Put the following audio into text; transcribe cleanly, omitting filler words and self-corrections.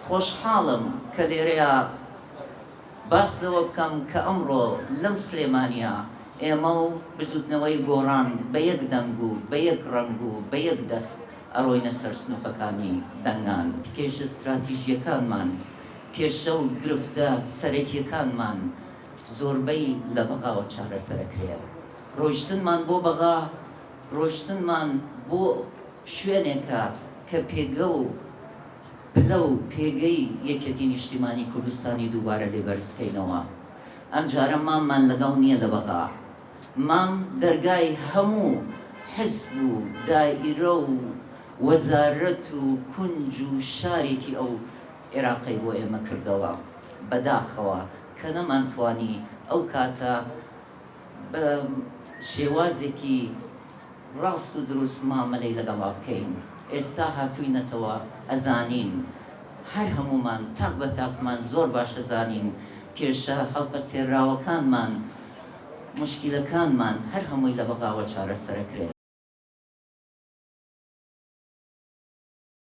خۆشحاڵم کە لێرەیە باس لەوە بکەم کە ئەمڕۆ لەم سلێمانیا ئێمە و بزوتنەوەی گۆڕان بە یەک دەنگ و بە یەک ڕەنگ و بە یەک دەست ئەڕۆینە سەر سنووقەکانی دەنگان. کێشە استراتیژیەکانمان، کێشە و گرفتە سەرەکیەکانمان زۆربەی لە بەغاوە چارەسەرەکرێت. ڕۆیشتنمان بۆ بەغا، ڕۆیشتنمان بۆ شوێنێکە کە پێگە و پلە و پێگەی یەکێتی نیشتیمانی کوردستانی دووبارە لێبەرزکەینەوە. ئەم جارە ماممان لەگەڵ نییە لە بەغا، مام دەرگای هەموو حزب و دائیرە و وەزارەت و کونج و شارێکی ئەو عێراقی بۆ ئێمە کردەوە بەداخەوە کە نەمانتوانی ئەو کاتە بە شێوازێکی ڕاست و دروست مامەلەی لەگەڵا بکەین. ئێستا هاتووینەتەوە ئەزانین، هەر هەمومان تاک بە تاکمان زۆر باش ئەزانین کێشە هەڵپەسێراوەکانمان، مشکیلەکانمان هەر هەمووی لە بەغاوە چارەسەرەکرێت.